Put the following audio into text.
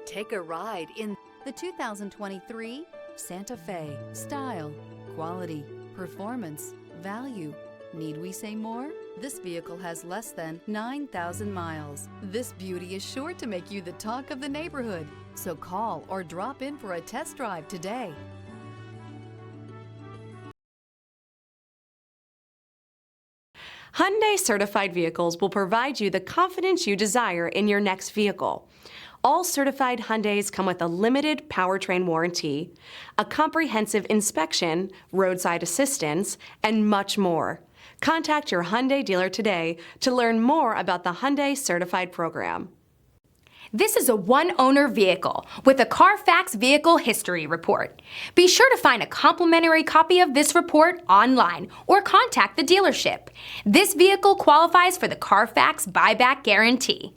Take a ride in the 2023 Santa Fe. Style, quality, performance, value. Need we say more? This vehicle has less than 9,000 miles. This beauty is sure to make you the talk of the neighborhood. So call or drop in for a test drive today. Hyundai certified vehicles will provide you the confidence you desire in your next vehicle. All certified Hyundais come with a limited powertrain warranty, a comprehensive inspection, roadside assistance, and much more. Contact your Hyundai dealer today to learn more about the Hyundai Certified Program. This is a one-owner vehicle with a Carfax Vehicle History Report. Be sure to find a complimentary copy of this report online or contact the dealership. This vehicle qualifies for the Carfax Buyback Guarantee.